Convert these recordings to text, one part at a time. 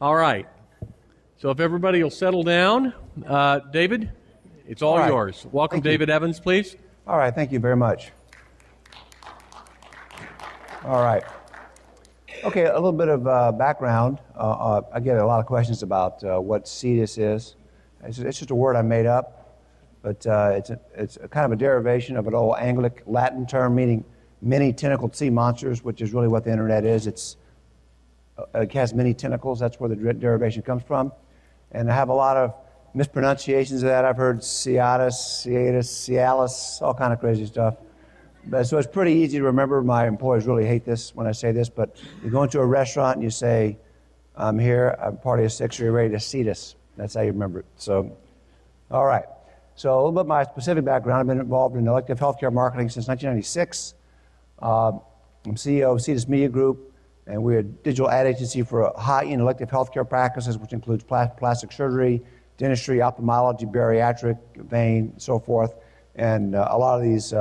All right. So if everybody will settle down, David, it's all right. yours. Welcome, Thank you. David Evans, please. All right, thank you very much. All right. Okay, a little bit of background. I get a lot of questions about what CEDIS is. It's just a word I made up, but it's a kind of a derivation of an old Anglic Latin term meaning many tentacled sea monsters, which is really what the internet is. It has many tentacles. That's where the derivation comes from. And I have a lot of mispronunciations of that. I've heard Cialis, Cialis, all kind of crazy stuff. So it's pretty easy to remember. My employees really hate this when I say this, but you go into a restaurant and you say, I'm here, I'm party of six, you're ready to seat us. That's how you remember it. So, all right. So a little bit of my specific background. I've been involved in elective healthcare marketing since 1996. I'm CEO of CEDIS Media Group, and we're a digital ad agency for high-end elective healthcare practices, which includes plastic surgery, dentistry, ophthalmology, bariatric, vein, and so forth. And a lot of these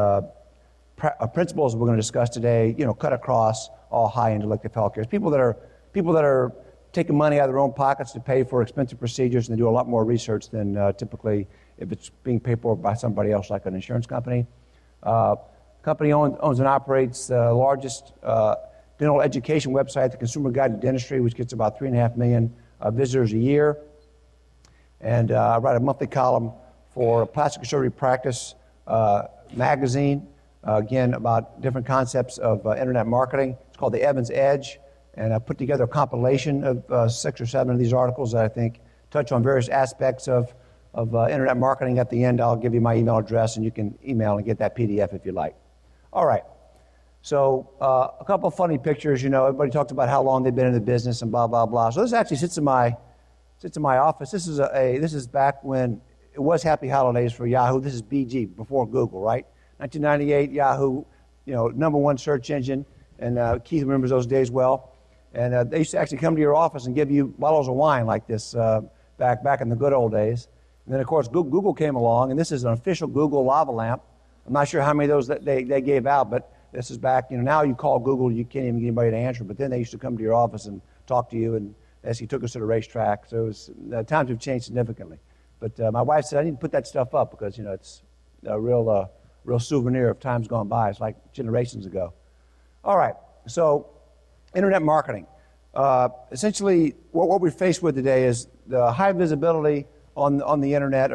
principles we're going to discuss today, cut across all high-end elective healthcare. People that are taking money out of their own pockets to pay for expensive procedures, and they do a lot more research than typically if it's being paid for by somebody else, like an insurance company. Company owns and operates the largest dental education website, the Consumer Guide to Dentistry, which gets about 3.5 million visitors a year. And I write a monthly column for Plastic Surgery Practice magazine, again, about different concepts of internet marketing. It's called The Evans Edge, and I put together a compilation of 6 or 7 of these articles that I think touch on various aspects of internet marketing. At the end, I'll give you my email address, and you can email and get that PDF if you like. All right. So a couple of funny pictures. Everybody talks about how long they've been in the business and blah, blah, blah. So this actually sits in my office. This is back when it was Happy Holidays for Yahoo. This is BG, before Google, right? 1998, Yahoo, #1 search engine, and Keith remembers those days well. And they used to actually come to your office and give you bottles of wine like this back in the good old days. And then, of course, Google came along, and this is an official Google lava lamp. I'm not sure how many of those that they gave out, but this is back, now you call Google, you can't even get anybody to answer, but then they used to come to your office and talk to you, and as he took us to the racetrack. So times have changed significantly. But my wife said, I need to put that stuff up because, it's a real souvenir of times gone by. It's like generations ago. All right, so internet marketing. Essentially, what we're faced with today is the high visibility on the internet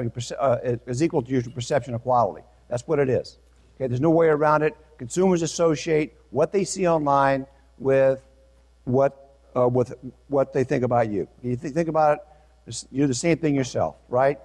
is equal to your perception of quality. That's what it is. Okay, there's no way around it. Consumers associate what they see online with what they think about you. You think about it, you're the same thing yourself, right?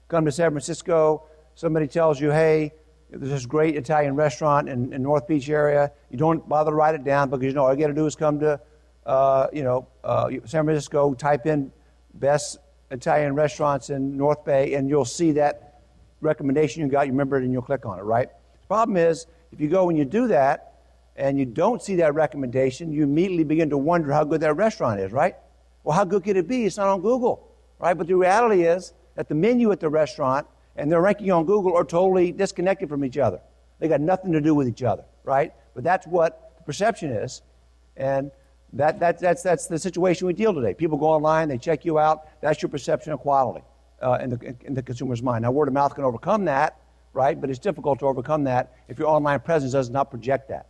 Come to San Francisco, somebody tells you, hey, there's this great Italian restaurant in North Beach area. You don't bother to write it down because all you got to do is come to San Francisco, type in best Italian restaurants in North Bay, and you'll see that recommendation you got. You remember it, and you'll click on it, right? The problem is, if you go and you do that, and you don't see that recommendation, you immediately begin to wonder how good that restaurant is, right? Well, how good could it be? It's not on Google, right? But the reality is that the menu at the restaurant and their ranking on Google are totally disconnected from each other. They got nothing to do with each other, right? But that's what the perception is, and that's the situation we deal today. People go online, they check you out. That's your perception of quality in the consumer's mind. Now, word of mouth can overcome that, right? But it's difficult to overcome that if your online presence does not project that.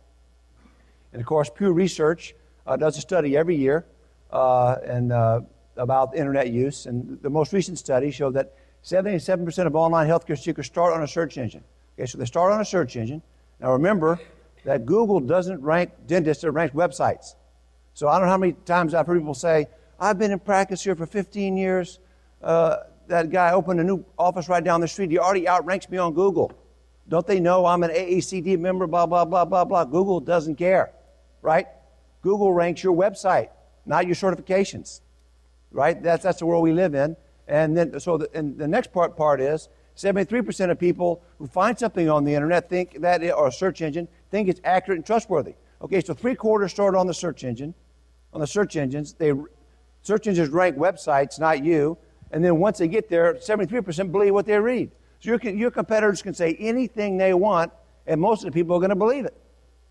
And of course, Pew Research does a study every year about internet use, and the most recent study showed that 77% of online healthcare seekers start on a search engine. Okay, so they start on a search engine. Now remember that Google doesn't rank dentists, it ranks websites. So I don't know how many times I've heard people say, I've been in practice here for 15 years. That guy opened a new office right down the street. He already outranks me on Google. Don't they know I'm an AACD member, blah, blah, blah, blah, blah. Google doesn't care, right? Google ranks your website, not your certifications, right? That's the world we live in. And then, and the next part is 73% of people who find something on the internet think that, or a search engine, think it's accurate and trustworthy. Okay, so 3/4 start on the search engine. On the search engines, search engines rank websites, not you. And then once they get there, 73% believe what they read. So your competitors can say anything they want, and most of the people are going to believe it,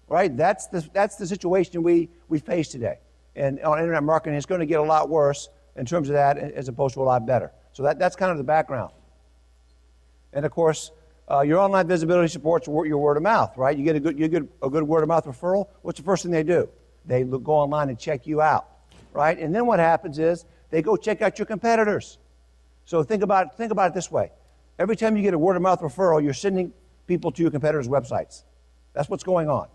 right? That's the situation we face today. And on internet marketing, it's going to get a lot worse in terms of that as opposed to a lot better. So that's kind of the background. And of course, your online visibility supports your word of mouth, right? You get a good word of mouth referral. What's the first thing they do? They go online and check you out, right? And then what happens is they go check out your competitors. So think about it this way. Every time you get a word of mouth referral, you're sending people to your competitors' websites. That's what's going on.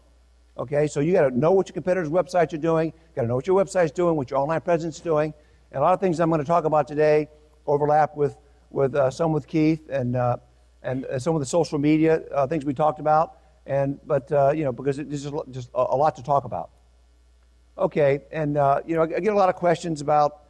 Okay, so you got to know what your competitors' websites are doing. You got to know what your website's doing, what your online presence is doing. And a lot of things I'm going to talk about today overlap with some with Keith and some of the social media things we talked about. But because there's just a lot to talk about. Okay, and I get a lot of questions about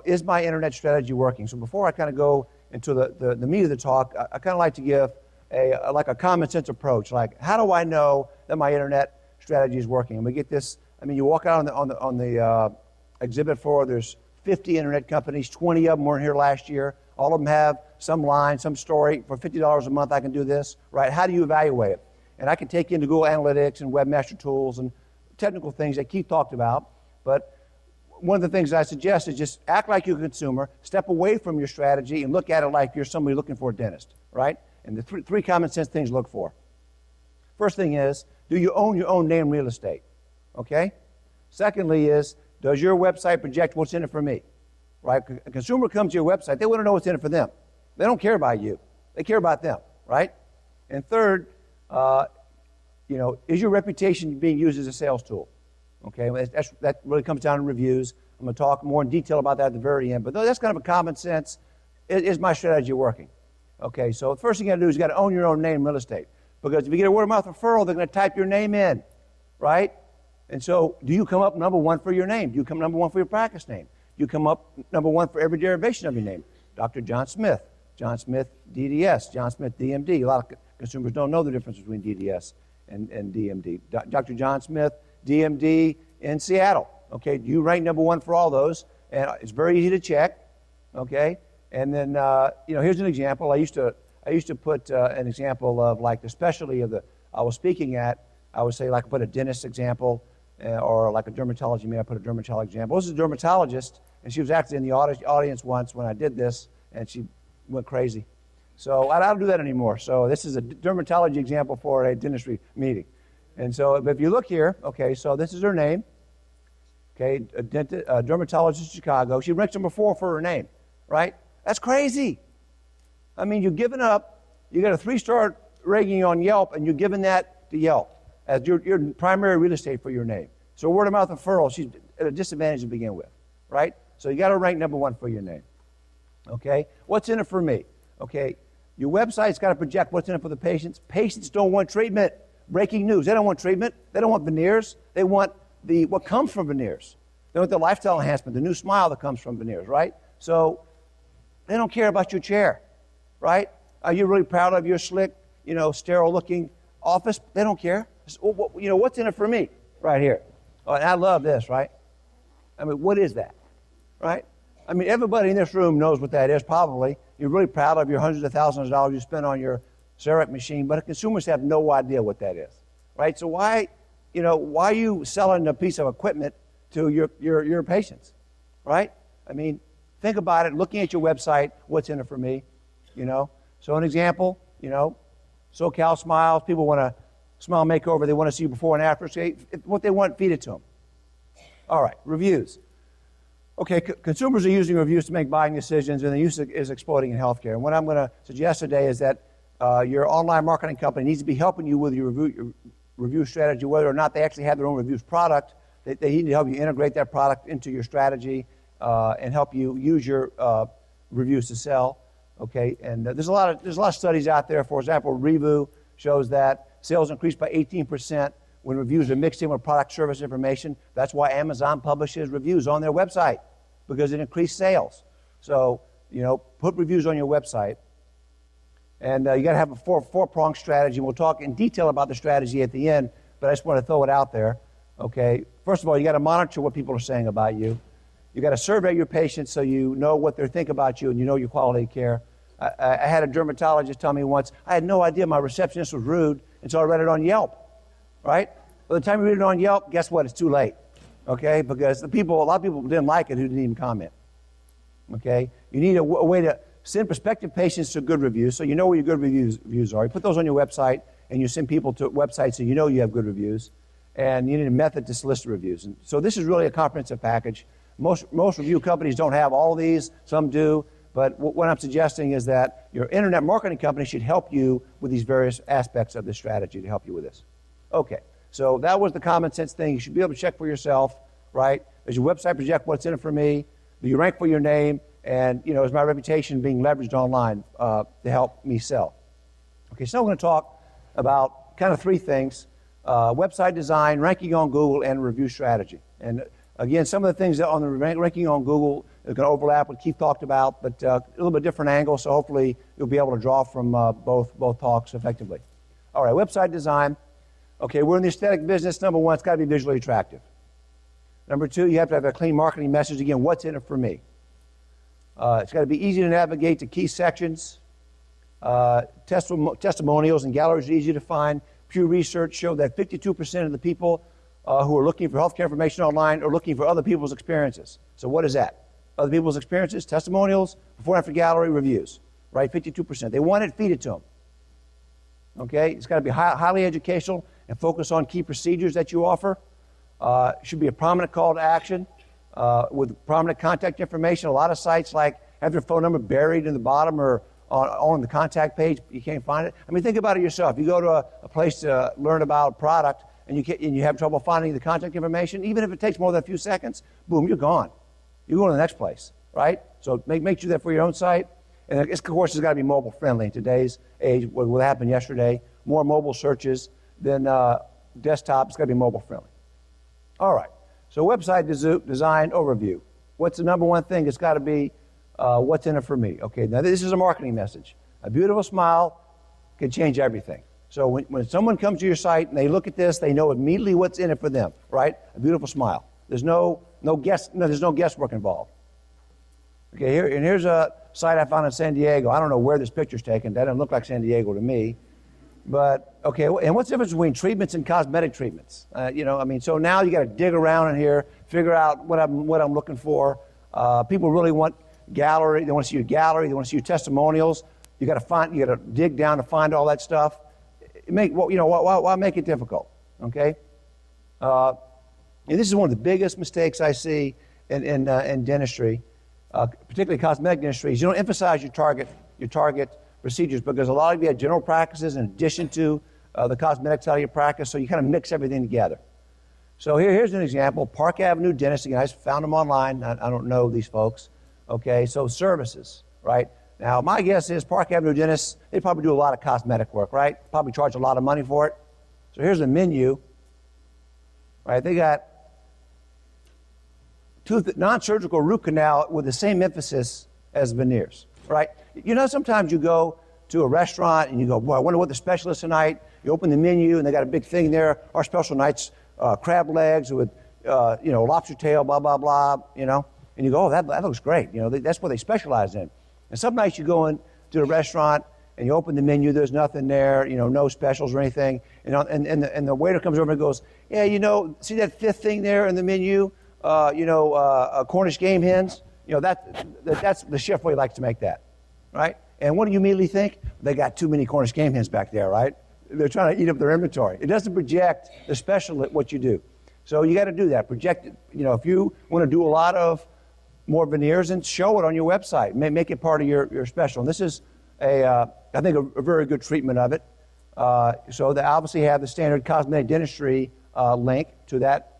is my internet strategy working? So before I kind of go into the meat of the talk, I kind of like to give a common sense approach. Like, how do I know that my internet strategy is working? And we get this. I mean, you walk out on the exhibit floor. There's 50 internet companies. 20 of them were here last year. All of them have some line, some story. For $50 a month, I can do this. Right? How do you evaluate it? And I can take you into Google Analytics and Webmaster Tools and technical things that Keith talked about. But one of the things I suggest is just act like you're a consumer. Step away from your strategy and look at it like you're somebody looking for a dentist. Right? And the three common sense things to look for. First thing is, do you own your own name real estate? Okay? Secondly is, does your website project what's in it for me? Right? A consumer comes to your website, they want to know what's in it for them. They don't care about you. They care about them, right? And third, is your reputation being used as a sales tool? Okay, that really comes down to reviews. I'm going to talk more in detail about that at the very end, but that's kind of a common sense. Is my strategy working? Okay, so the first thing you got to do is you got to own your own name real estate. Because if you get a word of mouth referral, they're going to type your name in, right? And so do you come up number one for your name? Do you come number one for your practice name? Do you come up number one for every derivation of your name? Dr. John Smith DDS, John Smith DMD. A lot of consumers don't know the difference between DDS and DMD. Dr. John Smith DMD in Seattle. Okay, you rank number one for all those, and it's very easy to check. Okay, and then here's an example. I used to put an example of like the specialty I was speaking at. I would say like put a dentist example or like a dermatology. Maybe I put a dermatology example. This is a dermatologist, and she was actually in the audience once when I did this, and she went crazy. So I don't do that anymore. So this is a dermatology example for a dentistry meeting. And so if you look here, okay, so this is her name. Okay, a dermatologist in Chicago. She ranks number 4 for her name, right? That's crazy. I mean, you've given up. You got a 3-star rating on Yelp, and you're giving that to Yelp as your primary real estate for your name. So word of mouth referral, she's at a disadvantage to begin with, right? So you got to rank number 1 for your name. Okay, what's in it for me? Okay, your website's got to project what's in it for the patients. Patients don't want treatment. Breaking news. They don't want treatment. They don't want veneers. They want what comes from veneers. They want the lifestyle enhancement, the new smile that comes from veneers, right? So they don't care about your chair, right? Are you really proud of your slick, sterile-looking office? They don't care. What's in it for me right here? Oh, and I love this, right? I mean, what is that, right? I mean, everybody in this room knows what that is, probably. You're really proud of your hundreds of thousands of dollars you spent on your CEREC machine, but consumers have no idea what that is, right? So why are you selling a piece of equipment to your patients, right? I mean, think about it, looking at your website, what's in it for me, So an example, SoCal Smiles, people want a smile makeover, they want to see before and after. So what they want, feed it to them. All right, reviews. Okay, consumers are using reviews to make buying decisions, and the use is exploding in healthcare. And what I'm going to suggest today is that your online marketing company needs to be helping you with your review strategy, whether or not they actually have their own reviews product. They need to help you integrate that product into your strategy and help you use your reviews to sell. Okay, and there's a lot of studies out there. For example, Revu shows that sales increased by 18% when reviews are mixed in with product service information. That's why Amazon publishes reviews on their website, because it increased sales. So, put reviews on your website. And you got to have a four-pronged strategy. We'll talk in detail about the strategy at the end, but I just want to throw it out there. Okay, first of all, you got to monitor what people are saying about you. You got to survey your patients so you know what they think about you and you know your quality of care. I had a dermatologist tell me once, I had no idea my receptionist was rude until I read it on Yelp, right? By the time you read it on Yelp, guess what? It's too late. okay? Because a lot of people didn't like it who didn't even comment, okay? You need a way to send prospective patients to good reviews, so you know where your good reviews are. You put those on your website, and you send people to websites so you know you have good reviews, and you need a method to solicit reviews. And so this is really a comprehensive package. Most review companies don't have all of these, some do, but what I'm suggesting is that your internet marketing company should help you with these various aspects of the strategy to help you with this. Okay, so that was the common sense thing. You should be able to check for yourself, right? Does your website project what's in it for me? Do you rank for your name? And, you know, is my reputation being leveraged online to help me sell? Okay, so I'm going to talk about kind of three things: website design, ranking on Google, and review strategy. And again, some of the things that on the ranking on Google is going to overlap what Keith talked about, but a little bit different angle, so hopefully you'll be able to draw from both talks effectively. All right, website design. Okay, we're in the aesthetic business. Number one, it's got to be visually attractive. Number two, you have to have a clean marketing message. Again, what's in it for me? It's got to be easy to navigate to key sections. Testimonials and galleries are easy to find. Pew Research showed that 52% of the people who are looking for healthcare information online are looking for other people's experiences. So what is that? Other people's experiences, testimonials, before and after gallery reviews, right? 52%. They want it, feed it to them. Okay? It's got to be highly educational and focus on key procedures that you offer. Should be a prominent call to action with prominent contact information. A lot of sites have their phone number buried in the bottom or on the contact page. You can't find it. I mean, think about it yourself. You go to a place to learn about a product and you have trouble finding the contact information, even if it takes more than a few seconds, boom, you're gone. You go to the next place, right? So make sure that for your own site. And this course has got to be mobile friendly in today's age. What happened yesterday, more mobile searches than desktop. It's got to be mobile friendly. All right. So website design overview. What's the number one thing? It's got to be what's in it for me. Okay, now this is a marketing message. A beautiful smile can change everything. So when someone comes to your site and they look at this, they know immediately what's in it for them, right? A beautiful smile. There's no guesswork involved. Okay, here's a site I found in San Diego. I don't know where this picture's taken. That doesn't look like San Diego to me. But, okay, and what's the difference between treatments and cosmetic treatments? So now you got to dig around in here, figure out what I'm looking for. People really want gallery. They want to see your gallery. They want to see your testimonials. You got to dig down to find all that stuff. Why make it difficult? Okay. And this is one of the biggest mistakes I see in dentistry, particularly cosmetic dentistry. Is you don't emphasize your target procedures, because a lot of you have general practices in addition to the cosmetic side of your practice, so you kind of mix everything together. So here's an example. Park Avenue Dentist. Again, I found them online. I don't know these folks. Okay, so services, right? Now, my guess is Park Avenue Dentists, they probably do a lot of cosmetic work, right? Probably charge a lot of money for it. So here's the menu, right? They got non-surgical root canal with the same emphasis as veneers, right? You know, sometimes you go to a restaurant and you go, boy, I wonder what the special is tonight. You open the menu and they got a big thing there. Our special night's crab legs with, lobster tail, blah, blah, blah, And you go, oh, that looks great. That's what they specialize in. And some nights you go into a restaurant and you open the menu, there's nothing there, no specials or anything. And the waiter comes over and goes, yeah, see that fifth thing there in the menu? Cornish game hens? That's the chef really likes to make that, right? And what do you immediately think? They got too many Cornish game hens back there, right? They're trying to eat up their inventory. It doesn't project the special at what you do. So you got to do that. Project it. If you want to do a lot of more veneers, and show it on your website. Make it part of your special. And this is I think a very good treatment of it. So they obviously have the standard cosmetic dentistry link to that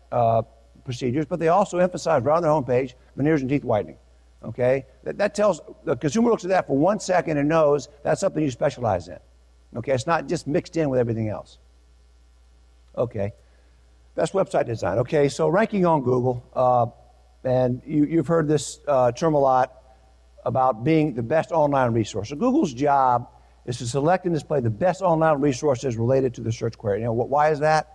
procedures, but they also emphasize right on their homepage veneers and teeth whitening. Okay, that tells the consumer looks at that for 1 second and knows that's something you specialize in. Okay, it's not just mixed in with everything else. Okay, that's website design. Okay, so ranking on Google. And you've heard this term a lot about being the best online resource. So Google's job is to select and display the best online resources related to the search query. Why is that?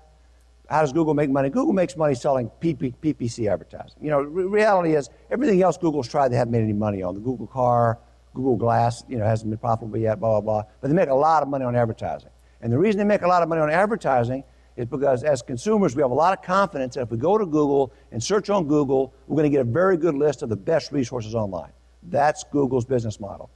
How does Google make money? Google makes money selling PPC advertising. Reality is everything else Google's tried, they haven't made any money on. The Google car, Google Glass, hasn't been profitable yet, blah, blah, blah. But they make a lot of money on advertising. And the reason they make a lot of money on advertising is because as consumers, we have a lot of confidence that if we go to Google and search on Google, we're going to get a very good list of the best resources online. That's Google's business model.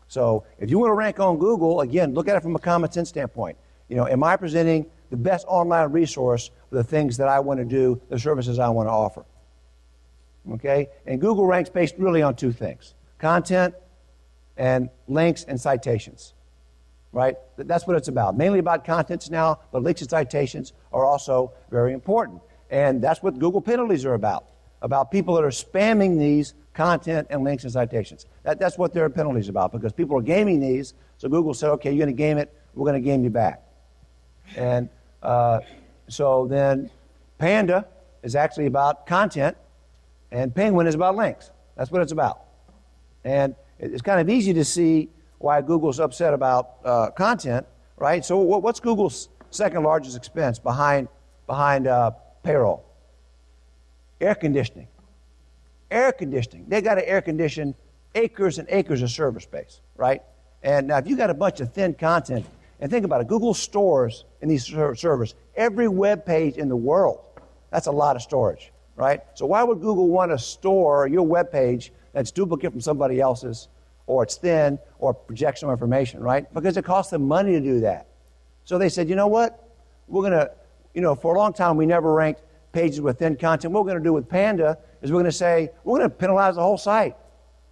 So if you want to rank on Google, again, look at it from a common sense standpoint. Am I presenting the best online resource for the things that I want to do, the services I want to offer? Okay? And Google ranks based really on two things: content and links and citations. Right? That's what it's about. Mainly about contents now, but links and citations are also very important. And that's what Google penalties are about people that are spamming these content and links and citations. That's what their penalties about, because people are gaming these. So Google said, okay, you're going to game it, we're going to game you back. And so then Panda is actually about content, and Penguin is about links. That's what it's about. And it's kind of easy to see why Google's upset about content, right? So what's Google's second largest expense behind payroll? Air conditioning. Air conditioning. They got to air condition acres and acres of server space, right? And now if you got a bunch of thin content, and think about it, Google stores in these servers every web page in the world. That's a lot of storage, right? So why would Google want to store your web page that's duplicate from somebody else's, or it's thin, or projects some information, right? Because it costs them money to do that. So they said, you know what? We're going to, for a long time we never ranked pages with thin content. What we're going to do with Panda is we're going to say, we're going to penalize the whole site.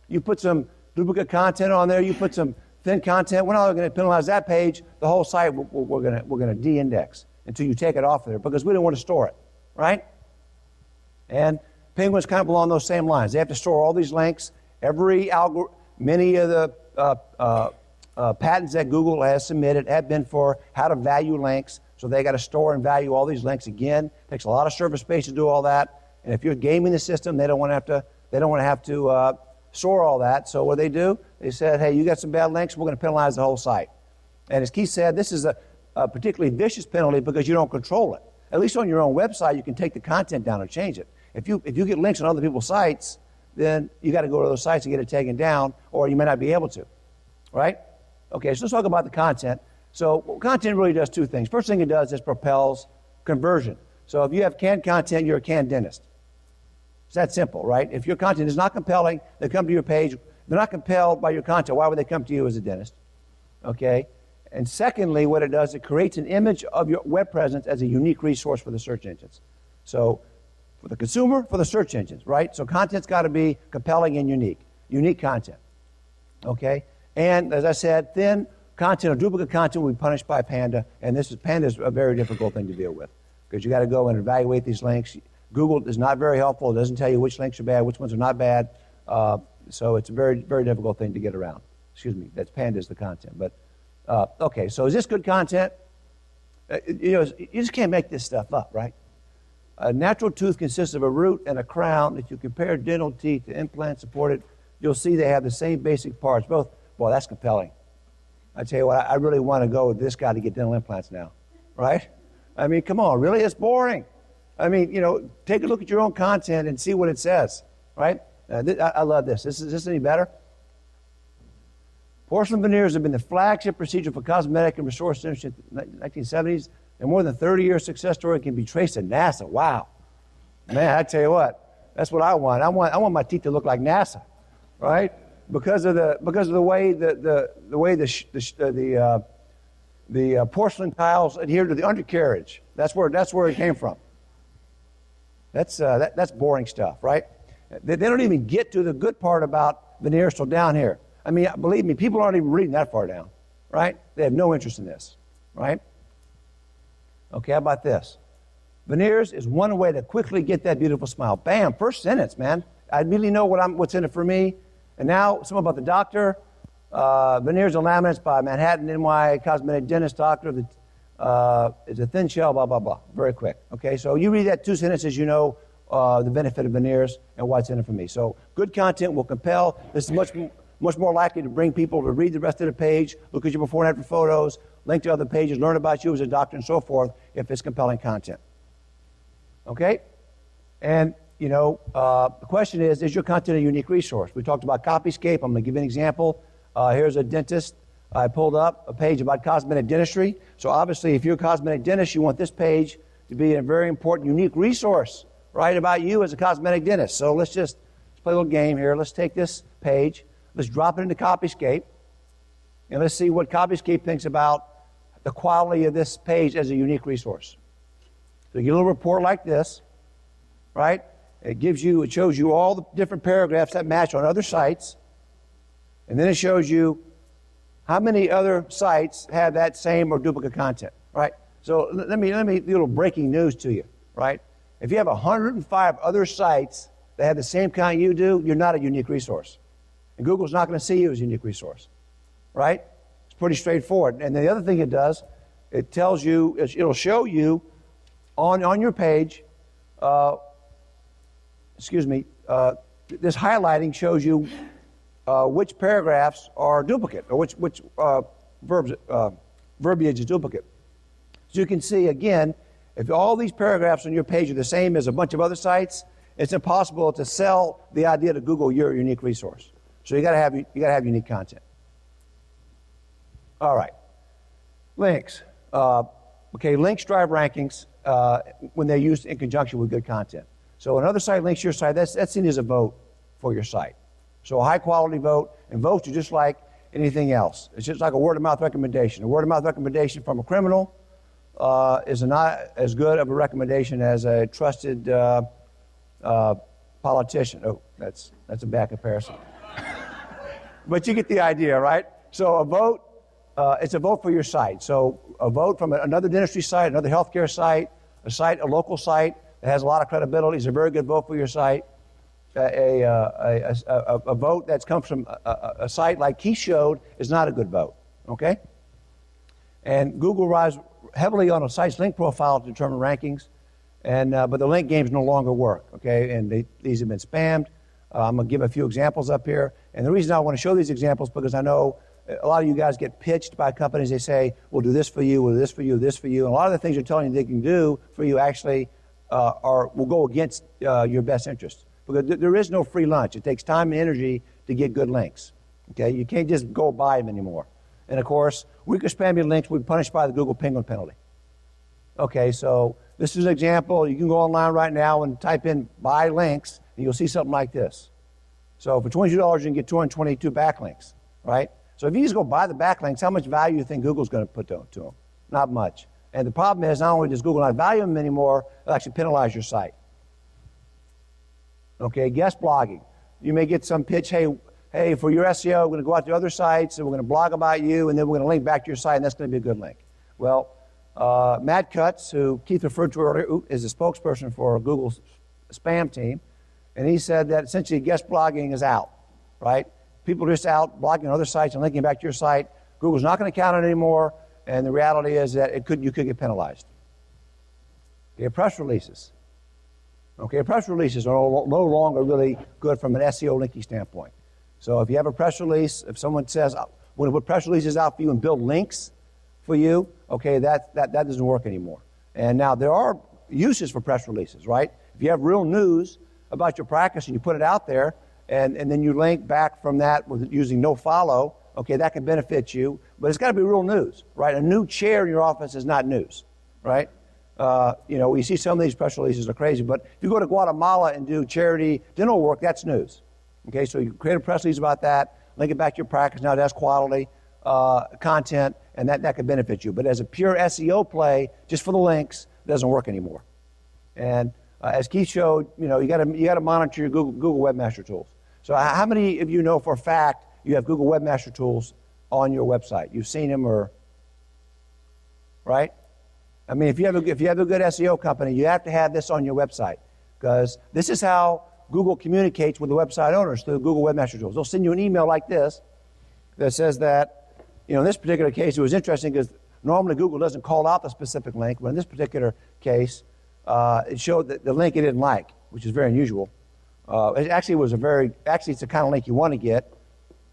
You put some duplicate content on there, you put some thin content, we're not going to penalize that page, the whole site we're going to de-index until you take it off there, because we don't want to store it, right? And Penguin's kind of along those same lines. They have to store all these links. Many of the patents that Google has submitted have been for how to value links. So they got to store and value all these links again. It takes a lot of server space to do all that. And if you're gaming the system, they don't want to have to store all that. So what do? They said, hey, you got some bad links, we're going to penalize the whole site. And as Keith said, this is a particularly vicious penalty because you don't control it. At least on your own website, you can take the content down or change it. If you get links on other people's sites, then you got to go to those sites and get it taken down, or you may not be able to, right? Okay, so let's talk about the content. So content really does two things. First thing it does is propels conversion. So if you have canned content, you're a canned dentist. It's that simple, right? If your content is not compelling, they come to your page. They're not compelled by your content. Why would they come to you as a dentist? Okay? And secondly, what it does, it creates an image of your web presence as a unique resource for the search engines. So for the consumer, for the search engines, right? So content's got to be compelling and unique content. Okay? And as I said, thin content or duplicate content will be punished by Panda, and Panda is a very difficult thing to deal with because you got to go and evaluate these links. Google is not very helpful. It doesn't tell you which links are bad, which ones are not bad. So it's a very, very difficult thing to get around. Excuse me, that's Panda is the content. But okay, so is this good content? You just can't make this stuff up, right? A natural tooth consists of a root and a crown. If you compare dental teeth to implants supported, you'll see they have the same basic parts. Both, boy, that's compelling. I tell you what, I really want to go with this guy to get dental implants now, right? I mean, come on, really? It's boring. I mean, take a look at your own content and see what it says, right? I love this. Is this any better? Porcelain veneers have been the flagship procedure for cosmetic and resource industry in the 1970s. And more than 30-year success story can be traced to NASA. Wow. Man, I tell you what, that's what I want. I want my teeth to look like NASA, right? Because of the way the porcelain tiles adhere to the undercarriage. That's where it came from. That's boring stuff, right? They don't even get to the good part about veneers till down here. I mean, believe me, people aren't even reading that far down, right? They have no interest in this, right? Okay, how about this? Veneers is one way to quickly get that beautiful smile. Bam, first sentence, man. I immediately know what's in it for me. And now, something about the doctor. Veneers and laminates by Manhattan NY cosmetic dentist doctor. It's a thin shell, blah, blah, blah. Very quick. Okay, so you read that two sentences, you know the benefit of veneers and what's in it for me. So good content will compel. This is much more likely to bring people to read the rest of the page, look at your before and after photos, link to other pages, learn about you as a doctor and so forth if it's compelling content. Okay? And, the question is your content a unique resource? We talked about CopyScape. I'm going to give you an example. Here's a dentist I pulled up a page about cosmetic dentistry. So obviously, if you're a cosmetic dentist, you want this page to be a very important, unique resource, right, about you as a cosmetic dentist. So let's play a little game here. Let's take this page, let's drop it into CopyScape, and let's see what CopyScape thinks about the quality of this page as a unique resource. So you get a little report like this, right? It shows you all the different paragraphs that match on other sites, and then it shows you how many other sites have that same or duplicate content, right? So let me do a little breaking news to you, right? If you have 105 other sites that have the same kind you do, you're not a unique resource. And Google's not going to see you as a unique resource, right? It's pretty straightforward. And the other thing it does, it'll show you on your page, this highlighting shows you which paragraphs are duplicate, or which verbiage is duplicate. So you can see, again, if all these paragraphs on your page are the same as a bunch of other sites, it's impossible to sell the idea to Google you're a unique resource. So you got to have unique content. All right, links. Links drive rankings when they're used in conjunction with good content. So another site links your site. That's seen as a vote for your site. So a high quality vote, and votes are just like anything else. It's just like a word of mouth recommendation. A word of mouth recommendation from a criminal is not as good of a recommendation as a trusted politician. Oh, that's a bad comparison. But you get the idea, right? So a vote, it's a vote for your site. So a vote from another dentistry site, another healthcare site, a local site that has a lot of credibility is a very good vote for your site. A vote that comes from a site like Keith showed is not a good vote, okay? And Google relies heavily on a site's link profile to determine rankings, but the link games no longer work, okay? And these have been spammed. I'm going to give a few examples up here. And the reason I want to show these examples because I know a lot of you guys get pitched by companies. They say, we'll do this for you, we'll do this for you, this for you. And a lot of the things they're telling you they can do for you actually will go against your best interest. Because there is no free lunch. It takes time and energy to get good links. Okay, you can't just go buy them anymore. And of course, weaker spammy links will be punished by the Google Penguin penalty. Okay, so this is an example. You can go online right now and type in buy links, and you'll see something like this. So for $22, you can get 222 backlinks, right? So if you just go buy the backlinks, how much value do you think Google's going to put to them? Not much. And the problem is not only does Google not value them anymore, it'll actually penalize your site. Okay, guest blogging. You may get some pitch, hey, for your SEO, we're going to go out to other sites, and we're going to blog about you, and then we're going to link back to your site, and that's going to be a good link. Well, Matt Cutts, who Keith referred to earlier, is the spokesperson for Google's spam team, and he said that essentially guest blogging is out, right? People are just out blogging on other sites and linking back to your site. Google's not going to count it anymore, and the reality is that you could get penalized. Okay, press releases. Okay, press releases are no longer really good from an SEO linking standpoint. So if you have a press release, if someone says, we're going to put press releases out for you and build links for you, okay, that doesn't work anymore. And now there are uses for press releases, right? If you have real news about your practice and you put it out there, and then you link back from that with using no follow, okay, that can benefit you, but it's got to be real news, right? A new chair in your office is not news, right? We see some of these press releases are crazy, but if you go to Guatemala and do charity dental work, that's news. Okay, so you create a press release about that, link it back to your practice. Now that's quality content, and that could benefit you. But as a pure SEO play, just for the links, it doesn't work anymore. And as Keith showed, you got to monitor your Google Webmaster Tools. So how many of you know for a fact you have Google Webmaster Tools on your website? You've seen them, right? I mean, if you have a good SEO company, you have to have this on your website, because this is how Google communicates with the website owners through Google Webmaster Tools. They'll send you an email like this that says that, in this particular case, it was interesting because normally Google doesn't call out the specific link, but in this particular case, it showed that the link it didn't like, which is very unusual. It's the kind of link you want to get.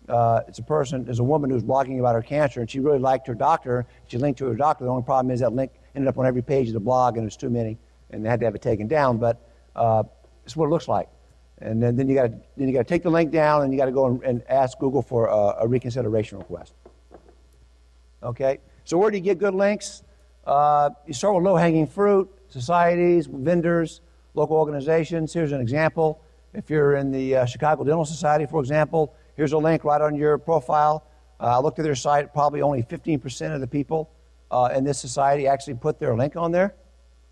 There's a woman who's blogging about her cancer, and she really liked her doctor. She linked to her doctor. The only problem is that link ended up on every page of the blog, and it was too many, and they had to have it taken down. But it's what it looks like. And then you got to take the link down, and you got to go and ask Google for a reconsideration request. Okay? So where do you get good links? You start with low-hanging fruit, societies, vendors, local organizations. Here's an example. If you're in the Chicago Dental Society, for example, here's a link right on your profile. I looked at their site. Probably only 15% of the people in this society actually put their link on there,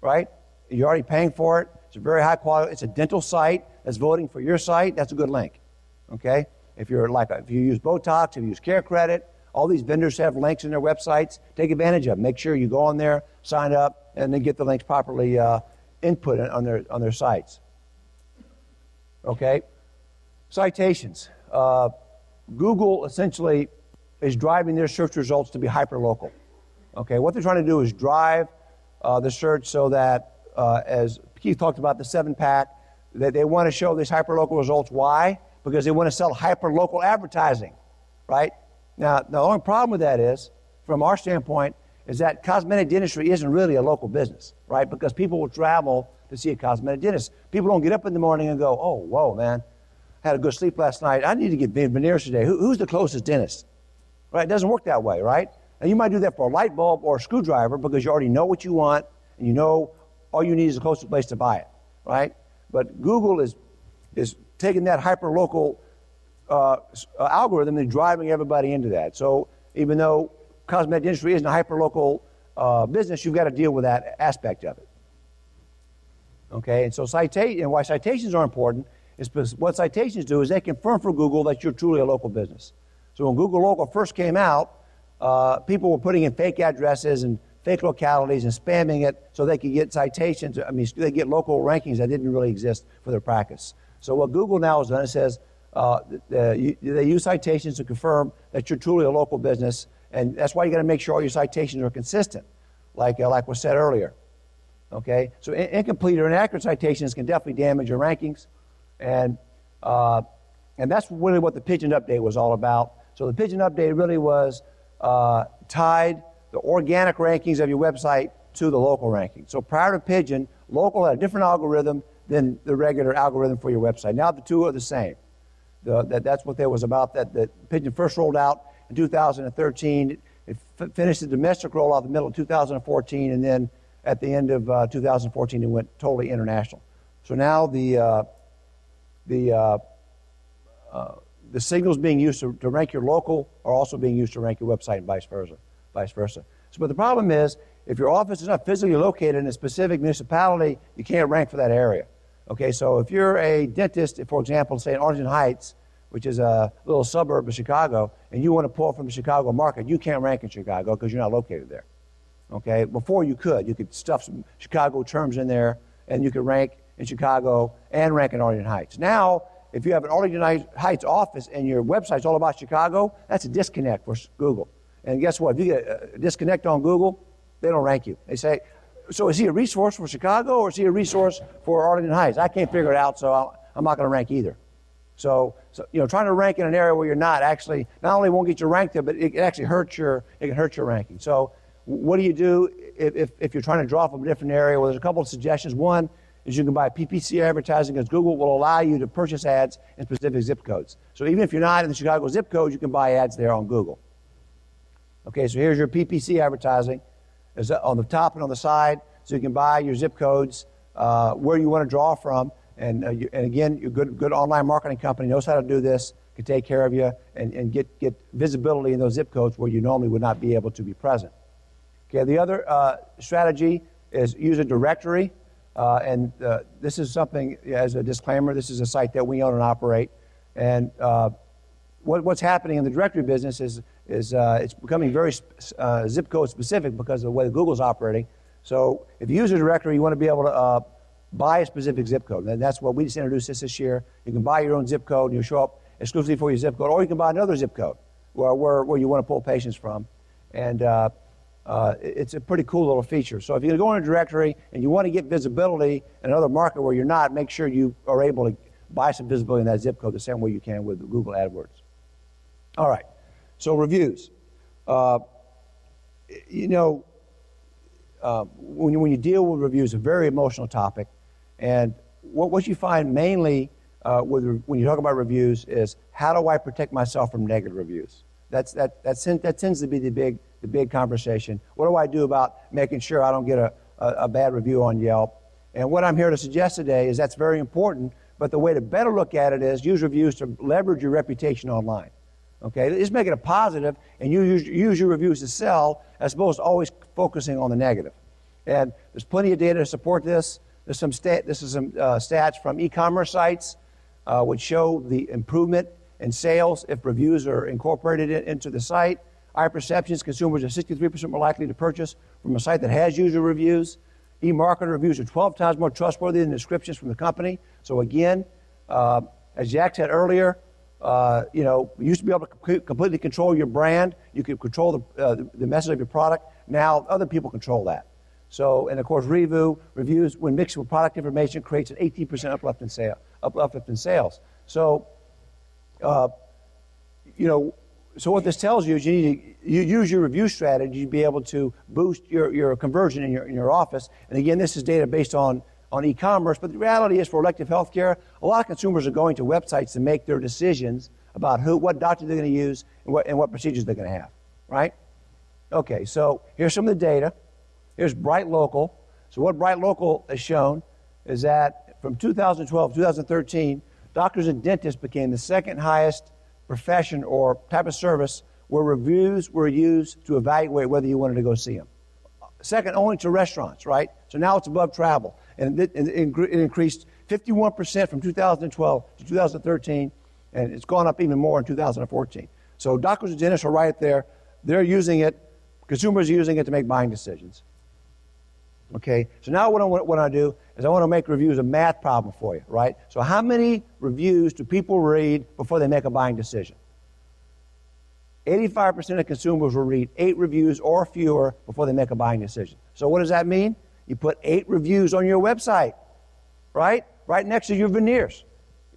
right? You're already paying for it. It's a very high quality. It's a dental site that's voting for your site. That's a good link, okay? If you use Botox, if you use Care Credit, all these vendors have links in their websites. Take advantage of them. Make sure you go on there, sign up, and then get the links properly input on their sites. Okay? Citations. Google essentially is driving their search results to be hyperlocal. Okay? What they're trying to do is drive the search so that, as Keith talked about the 7-pack, that they want to show these hyperlocal results. Why? Because they want to sell hyperlocal advertising, right? Now, the only problem with that is, from our standpoint, is that cosmetic dentistry isn't really a local business, right? Because people will travel to see a cosmetic dentist. People don't get up in the morning and go, oh, whoa, man, I had a good sleep last night. I need to get veneers today. Who's the closest dentist? Right? It doesn't work that way, right? And you might do that for a light bulb or a screwdriver because you already know what you want and you know all you need is the closest place to buy it, right? But Google is taking that hyperlocal algorithm and driving everybody into that. So even though cosmetic dentistry isn't a hyperlocal business, you've got to deal with that aspect of it. Okay, and so why citations are important is because what citations do is they confirm for Google that you're truly a local business. So when Google Local first came out, people were putting in fake addresses and fake localities and spamming it so they could get citations. I mean, they get local rankings that didn't really exist for their practice. So what Google now has done, it says they use citations to confirm that you're truly a local business, and that's why you got to make sure all your citations are consistent, like was said earlier. Okay, so incomplete or inaccurate citations can definitely damage your rankings, and that's really what the Pigeon update was all about. So the Pigeon update really was tied the organic rankings of your website to the local ranking. So prior to Pigeon, local had a different algorithm than the regular algorithm for your website. Now the two are the same. That's what that was about. That Pigeon first rolled out in 2013. It finished the domestic rollout in the middle of 2014, and then at the end of 2014, it went totally international. So now the signals being used to rank your local are also being used to rank your website, and vice versa. So, but the problem is, if your office is not physically located in a specific municipality, you can't rank for that area. Okay, so if you're a dentist, for example, say in Arlington Heights, which is a little suburb of Chicago, and you want to pull from the Chicago market, you can't rank in Chicago because you're not located there. Okay, before you could stuff some Chicago terms in there, and you could rank in Chicago and rank in Arlington Heights. Now, if you have an Arlington Heights office and your website's all about Chicago, that's a disconnect for Google. And guess what? If you get a disconnect on Google, they don't rank you. They say, so is he a resource for Chicago or is he a resource for Arlington Heights? I can't figure it out, so I'm not going to rank either. So trying to rank in an area where you're not actually not only won't get you ranked there, but it actually can hurt your ranking. So what do you do if you're trying to draw from a different area? Well, there's a couple of suggestions. One is you can buy PPC advertising because Google will allow you to purchase ads in specific zip codes. So even if you're not in the Chicago zip code, you can buy ads there on Google. Okay, so here's your PPC advertising. It's on the top and on the side, so you can buy your zip codes where you want to draw from. And again, your good online marketing company knows how to do this, can take care of you, and get visibility in those zip codes where you normally would not be able to be present. Okay, the other strategy is use a directory. This is something, as a disclaimer, this is a site that we own and operate. And what's happening in the directory business is it's becoming very zip code specific because of the way Google's operating. So if you use a directory, you want to be able to buy a specific zip code. And that's what we just introduced this year. You can buy your own zip code and you'll show up exclusively for your zip code, or you can buy another zip code where you want to pull patients from. And it's a pretty cool little feature. So if you go in a directory and you want to get visibility in another market where you're not, make sure you are able to buy some visibility in that zip code the same way you can with Google AdWords. All right, so reviews. When you deal with reviews, it's a very emotional topic. And what you find mainly when you talk about reviews is, how do I protect myself from negative reviews? That tends to be the the big conversation. What do I do about making sure I don't get a bad review on Yelp? And what I'm here to suggest today is that's very important, but the way to better look at it is use reviews to leverage your reputation online. Okay, just make it a positive, and you use your reviews to sell as opposed to always focusing on the negative. And there's plenty of data to support this. There's some stats from e-commerce sites which show the improvement in sales if reviews are incorporated into the site. Our perceptions, consumers are 63% more likely to purchase from a site that has user reviews. E-marketer reviews are 12 times more trustworthy than descriptions from the company. So again, as Jack said earlier, you used to be able to completely control your brand. You could control the message of your product. Now other people control that. So, and of course, reviews, when mixed with product information, creates an 18% uplift in sales. So, so what this tells you is you need to use your review strategy to be able to boost your conversion in your office. And again, this is data based on e-commerce, but the reality is for elective healthcare, a lot of consumers are going to websites to make their decisions about what doctor they're going to use and what procedures they're going to have, right? Okay, so here's some of the data. Here's Bright Local. So what Bright Local has shown is that from 2012 to 2013, doctors and dentists became the second highest profession or type of service where reviews were used to evaluate whether you wanted to go see them. Second only to restaurants, right? So now it's above travel. And it increased 51% from 2012 to 2013, and it's gone up even more in 2014. So doctors and dentists are right there. They're using it. Consumers are using it to make buying decisions. Okay, so now what I want to do is I want to make reviews a math problem for you, right? So how many reviews do people read before they make a buying decision? 85% of consumers will read 8 reviews or fewer before they make a buying decision. So what does that mean? You put 8 reviews on your website, right? Right next to your veneers.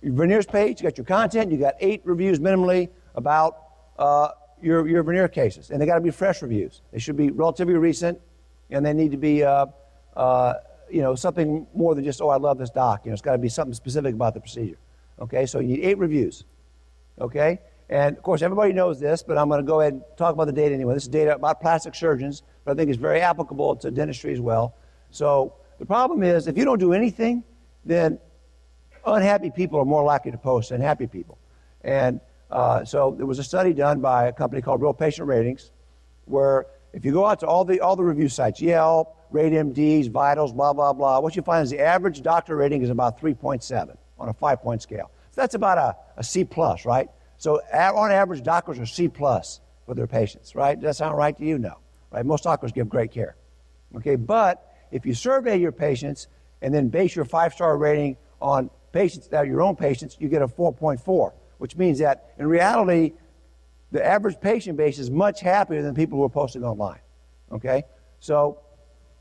Your veneers page, you got your content, you got 8 reviews minimally about your veneer cases. And they got to be fresh reviews. They should be relatively recent, and they need to be something more than just, oh, I love this doc. It's got to be something specific about the procedure. Okay, so you need 8 reviews. Okay, and of course everybody knows this, but I'm going to go ahead and talk about the data anyway. This is data about plastic surgeons, but I think it's very applicable to dentistry as well. So the problem is, if you don't do anything, then unhappy people are more likely to post than happy people. And so there was a study done by a company called Real Patient Ratings, where if you go out to all the review sites, Yelp, RateMDs, Vitals, blah, blah, blah, what you find is the average doctor rating is about 3.7 on a 5-point scale. So that's about a C+, right? So on average, doctors are C+ with their patients, right? Does that sound right to you? No. Right? Most doctors give great care. Okay, but if you survey your patients and then base your 5-star rating on patients that are your own patients, you get a 4.4, which means that in reality, the average patient base is much happier than people who are posting online. Okay, so,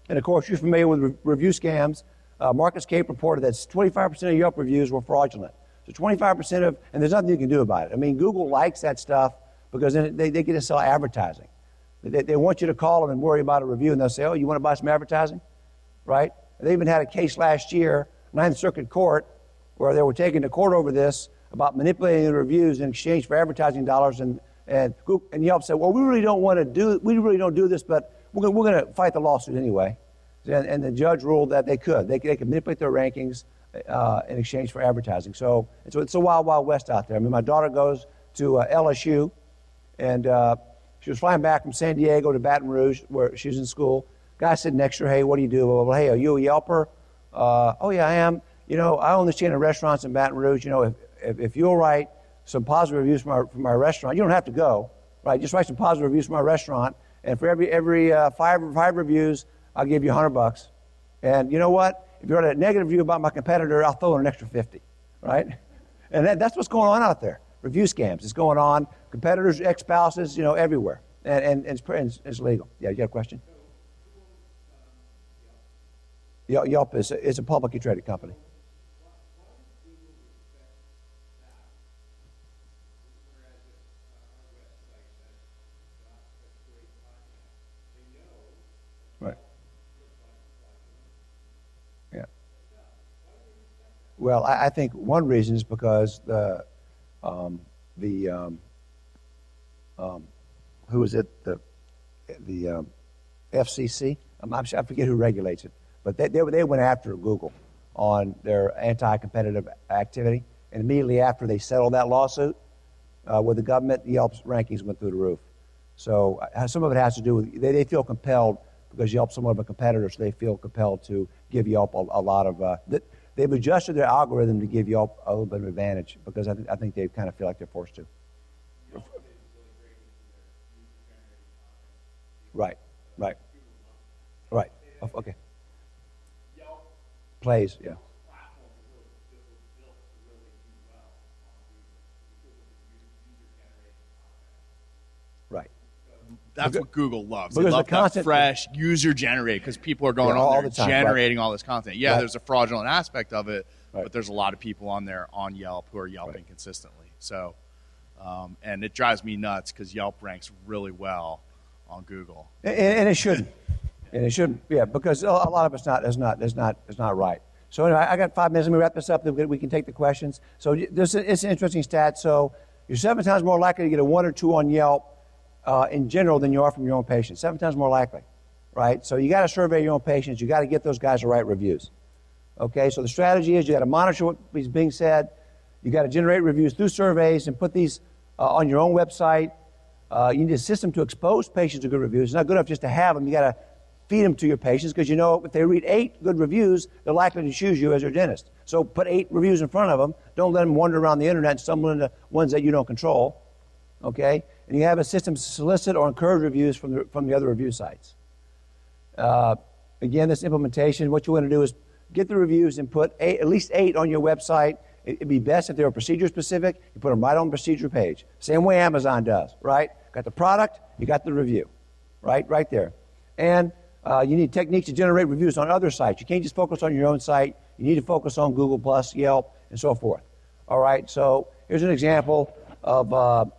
and of course, you're familiar with review scams. MarketScape reported that 25% of Yelp reviews were fraudulent. So 25% and there's nothing you can do about it. I mean, Google likes that stuff because then they get to sell advertising. They want you to call them and worry about a review, and they'll say, oh, you want to buy some advertising? Right? They even had a case last year, Ninth Circuit Court, where they were taken to court over this about manipulating the reviews in exchange for advertising dollars, and Yelp said, well, we really don't do this, but we're going to fight the lawsuit anyway. And the judge ruled that they could manipulate their rankings in exchange for advertising. So it's a wild, wild west out there. I mean, my daughter goes to LSU, and she was flying back from San Diego to Baton Rouge, where she was in school. Guy sitting next to her, hey, what do you do? Well, hey, are you a Yelper? Oh, yeah, I am. I own this chain of restaurants in Baton Rouge. If you'll write some positive reviews from my restaurant, you don't have to go, right? Just write some positive reviews from my restaurant, and for every five reviews, I'll give you $100. And you know what? If you write a negative review about my competitor, I'll throw in an extra 50, right? And that's what's going on out there. Review scams. It's going on. Competitors, ex-spouses, everywhere. And it's legal. Yeah, you got a question? Yelp is a publicly traded company. Right. Yeah. Well, I think one reason is because who is it? FCC. I forget who regulates it, but they went after Google on their anti-competitive activity, and immediately after they settled that lawsuit with the government, Yelp's rankings went through the roof. So some of it has to do with they feel compelled because Yelp's somewhat of a competitor, so they feel compelled to give Yelp a lot of. They've adjusted their algorithm to give Yelp a little bit of advantage because I think they kind of feel like they're forced to. Right. Okay. Plays, yeah. Right. That's what Google loves. They because love the content- that fresh, user-generated, because people are going Yeah, all on there the time, generating all this content. Yeah, Right. there's a fraudulent aspect of it, Right. but there's a lot of people on there on Yelp who are Yelping consistently. So, and it drives me nuts because Yelp ranks really well on Google. And it shouldn't. And it shouldn't, yeah, because a lot of it's not right. So anyway, I got 5 minutes. Let me wrap this up. Then we can take the questions. So it's an interesting stat. So you're 7 times more likely to get a 1 or 2 on Yelp in general than you are from your own patients. 7 times more likely, right? So you got to survey your own patients. You got to get those guys to write reviews. Okay, so the strategy is you got to monitor what is being said. You got to generate reviews through surveys and put these on your own website. You need a system to expose patients to good reviews. It's not good enough just to have them. You got to feed them to your patients because you know if they read 8 good reviews, they're likely to choose you as their dentist. So put 8 reviews in front of them. Don't let them wander around the internet and stumble into ones that you don't control. Okay, and you have a system to solicit or encourage reviews from the other review sites. Again, this implementation, what you want to do is get the reviews and put at least 8 on your website. It'd be best if they were procedure specific. You put them right on the procedure page. Same way Amazon does, right? Got the product, you got the review, right there. And you need techniques to generate reviews on other sites. You can't just focus on your own site. You need to focus on Google+, Yelp, and so forth. All right, so here's an example of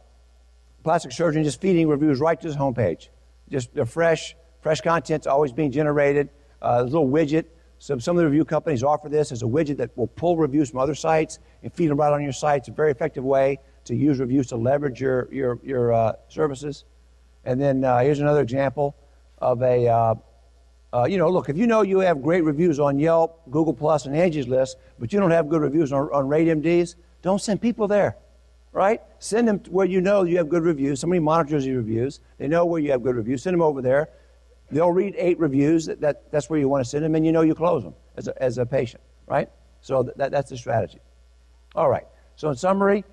plastic surgeon just feeding reviews right to his homepage. Just they're fresh content's always being generated. There's a little widget. So some of the review companies offer this as a widget that will pull reviews from other sites and feed them right on your site. It's a very effective way to use reviews to leverage your services. And then here's another example of a, look, if you know you have great reviews on Yelp, Google+, and Angie's List, but you don't have good reviews on RateMDs, don't send people there, right? Send them where you know you have good reviews. Somebody monitors your reviews. They know where you have good reviews. Send them over there. They'll read 8 reviews. That's where you want to send them, and you know you close them as a patient, right? So that's the strategy. All right. So in summary,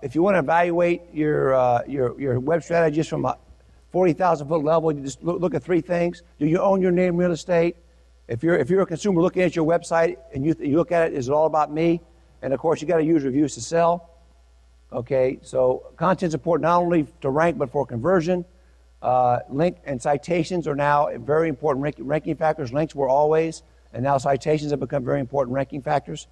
if you want to evaluate your web strategies from a 40,000-foot level, you just look at 3 things. Do you own your name real estate? If you're a consumer looking at your website and you look at it, is it all about me? And of course, you got to use reviews to sell. Okay. So content's important not only to rank but for conversion. Link and citations are now very important ranking factors. Links were always, and now citations have become very important ranking factors.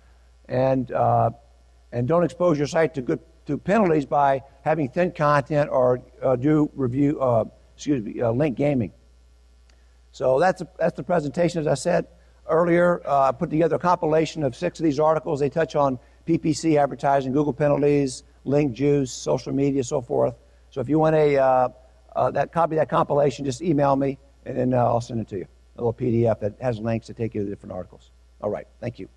And don't expose your site to penalties by having thin content or do link gaming. So that's the presentation. As I said earlier, I put together a compilation of 6 of these articles. They touch on PPC advertising, Google penalties, link juice, social media, so forth. So if you want copy that compilation, just email me, and then I'll send it to you. A little PDF that has links to take you to the different articles. All right. Thank you.